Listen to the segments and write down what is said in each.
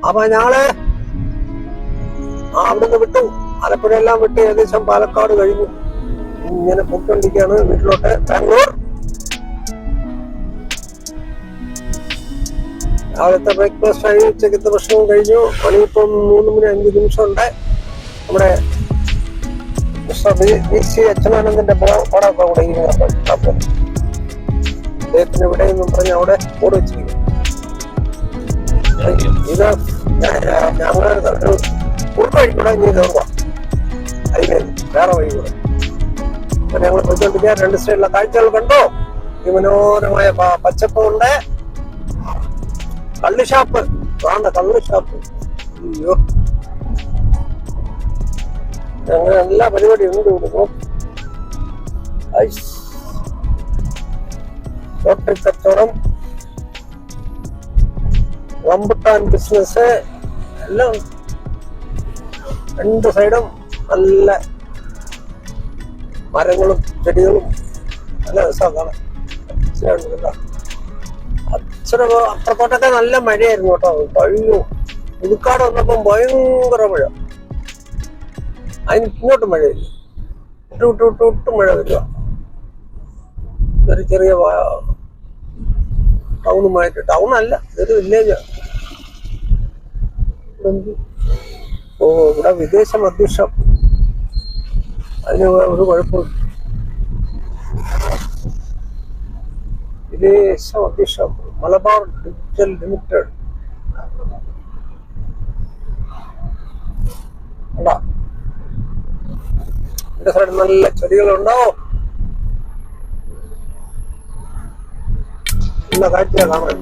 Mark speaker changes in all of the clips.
Speaker 1: അപ്പൊ ഞങ്ങള് അവിടുന്ന് വിട്ടു, ആലപ്പുഴയെല്ലാം വിട്ട് ഏകദേശം പാലക്കാട് കഴിഞ്ഞു. ഇങ്ങനെ പൊയ്ക്കൊണ്ടിരിക്കുകയാണ് വീട്ടിലോട്ട്, ബാംഗ്ലൂർ. രാവിലത്തെ ബ്രേക്ക്ഫാസ്റ്റ് ആയി, ഉച്ചക്കത്തെ ഭക്ഷണവും കഴിഞ്ഞു. മണിയിപ്പം 3:05 ഉണ്ട്. നമ്മുടെ അച്യുതാനന്ദന്റെ പടമൊക്കെ അവിടെ അദ്ദേഹത്തിന് ഇവിടെ നിന്നും പറഞ്ഞ് അവിടെ ഓടി വെച്ചിരിക്കും. ഇത് ഞങ്ങൾ വഴി കൂടെ ഇനി കയറുക, അതിന് വേറെ വഴി കൂടെ. അപ്പൊ ഞങ്ങൾ പോയിക്കൊണ്ടിരിക്കുക. രണ്ട് സൈഡിലെ കാഴ്ചകൾ കണ്ടോ? ഈ മനോഹരമായ പച്ചപ്പുണ്ട്. കള്ളുഷാപ്പ്, വേണ്ട കള്ളുഷാപ്പ്. അയ്യോ, അങ്ങനെ എല്ലാ പരിപാടിയും ഉണ്ട് ഇവിടെ. ലോട്ടറി കച്ചവടം, റംബുട്ടാൻ ബിസിനസ് എല്ലാം. രണ്ട് സൈഡും നല്ല മരങ്ങളും ചെടികളും നല്ല രസമാണ്. അപ്പുറത്തോട്ടൊക്കെ നല്ല മഴയായിരുന്നു കേട്ടോ. കഴിഞ്ഞു പുതുക്കാട് വന്നപ്പം ഭയങ്കര മഴ. അതിന് ഇങ്ങോട്ട് മഴയില്ല, വിട്ടു മഴ വരിക. ഒരു ചെറിയ ടൗണുമായിട്ട്, ടൗണല്ല, ഇതൊരു വില്ലേജാണ്. ഓ, ഇവിടെ വിദേശ മദ്യഷം, അതിന് ഒരു കുഴപ്പമില്ല. വിദേശ മദ്യഷം, മലബാർ ഡിജിറ്റൽ ലിമിറ്റഡ്. എന്റെ സൈഡ് നല്ല ചെടികളുണ്ടോ? നല്ല കാഴ്ചയാണ് കാണാൻ.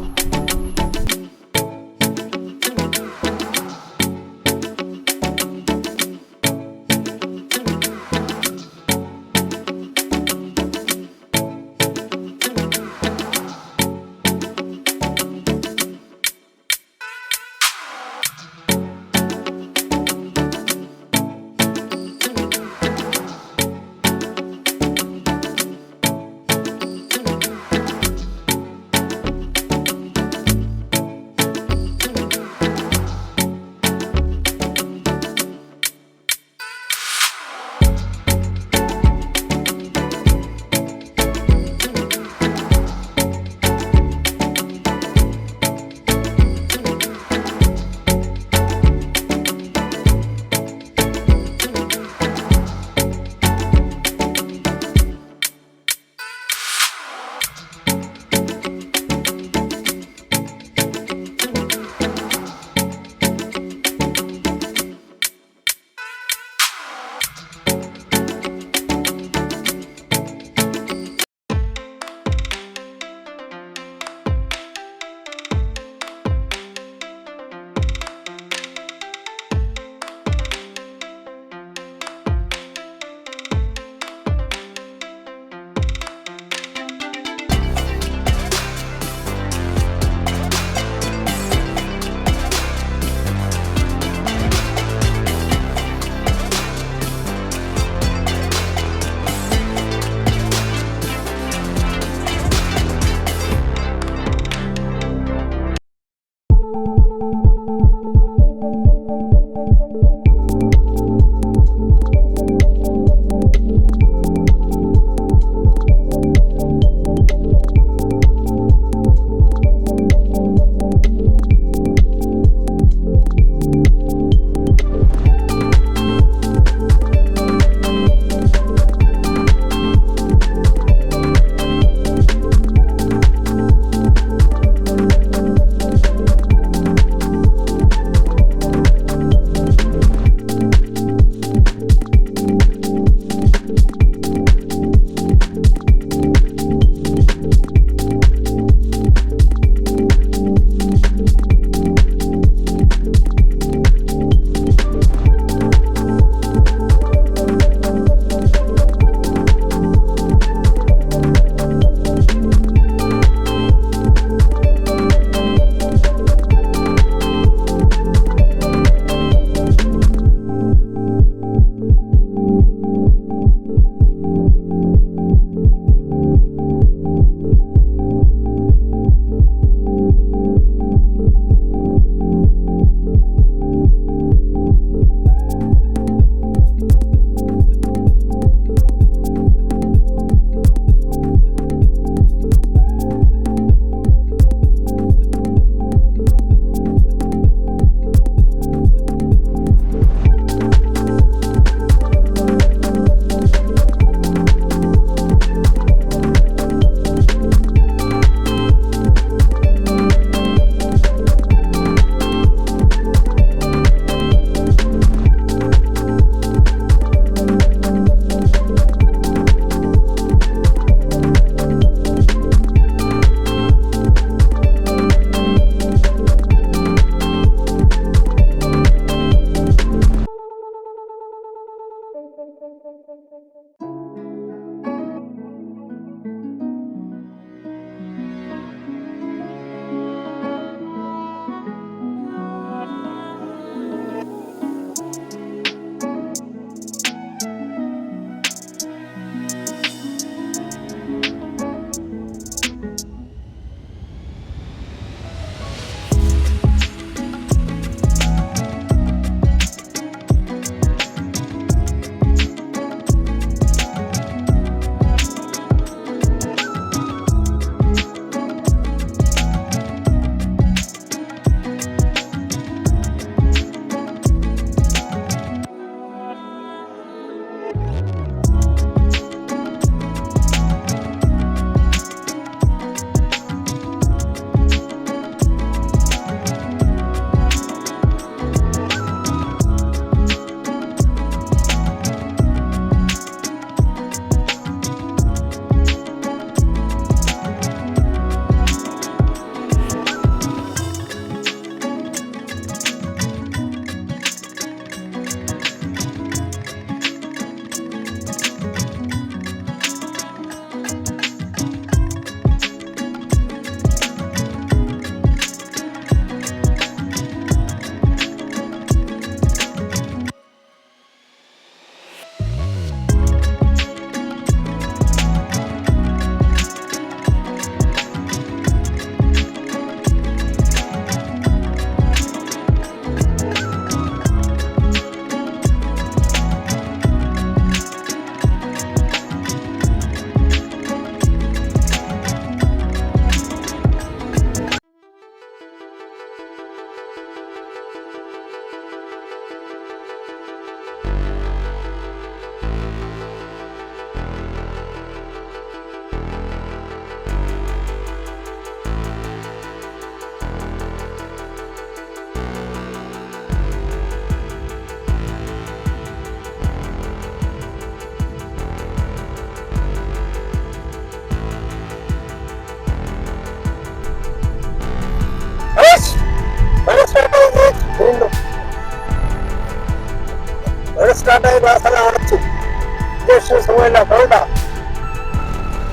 Speaker 1: സുഖമില്ല, ക്രൗഡാ.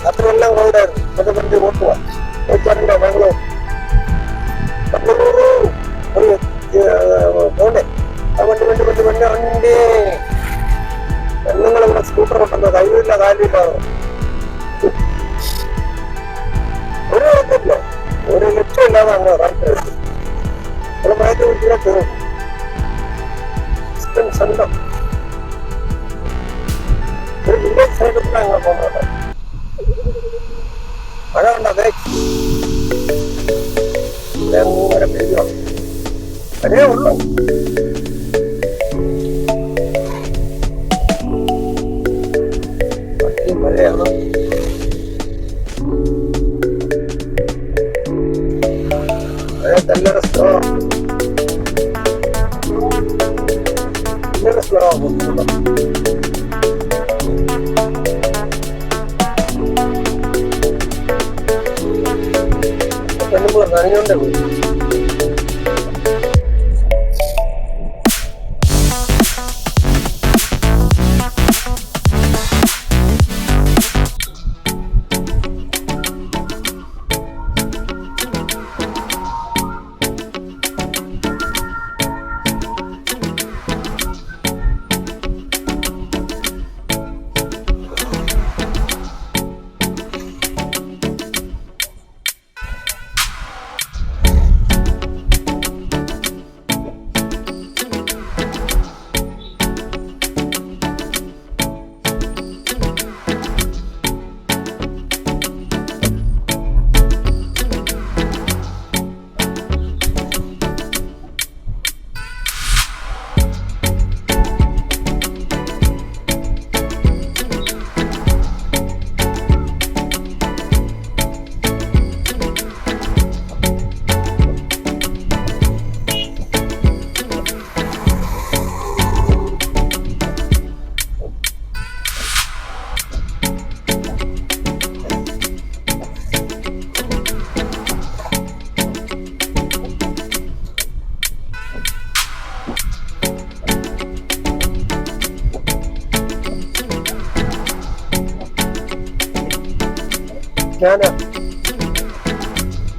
Speaker 1: അത്രയെല്ലാം ക്രൗഡായിരുന്നു. മറ്റേ വണ്ടി ഓട്ടുക കോഴിക്കോടിന്റെ ബാംഗ്ലൂർ പോണ്ടേ. ആ വണ്ടി വണ്ടി വണ്ടി വണ്ടി വണ്ടി പെണ്ണുങ്ങളിവിടെ സ്കൂട്ടർ കൊണ്ടുവന്ന കയ്യില്ല കാലില്ലാതെ ഒരു കുഴപ്പമില്ല, ഒരു ലക്ഷ്യമില്ലാതെ അങ്ങ് റായിട്ട് ഇവിടെ മയത്തി കുട്ടിയെ കയറും. സ്വന്തം ഒരു വില്ലേജ് സൈഡിൽ കൂടെ അങ്ങനെ പോകുന്നുണ്ട്. മഴ ഉണ്ടതേ ഭയങ്കര പെയ്യോ അതേ ഉള്ളൂ. മഴയാണ്. മഴ നല്ലൊരു സ്ലോ ആകുന്നു. പെണ്ണുമ്പോൾ നനഞ്ഞോണ്ടേ പോയി.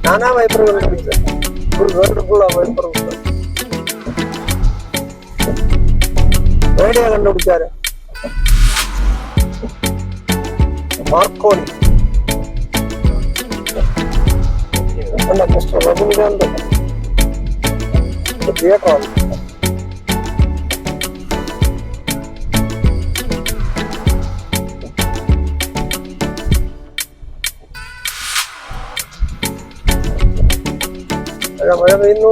Speaker 1: ഞാനാ വൈപ്പർ കണ്ടുപിടിച്ചത്. ഒരു വേർഡുള്ള വൈപ്പർ എവിടെയാ കണ്ടുപിടിച്ചാല്? മാർക്കോണി മിസ്റ്റർ രജനികാന്ത് തിയേറ്ററാണ്. മഴ പെയ്യുന്നു.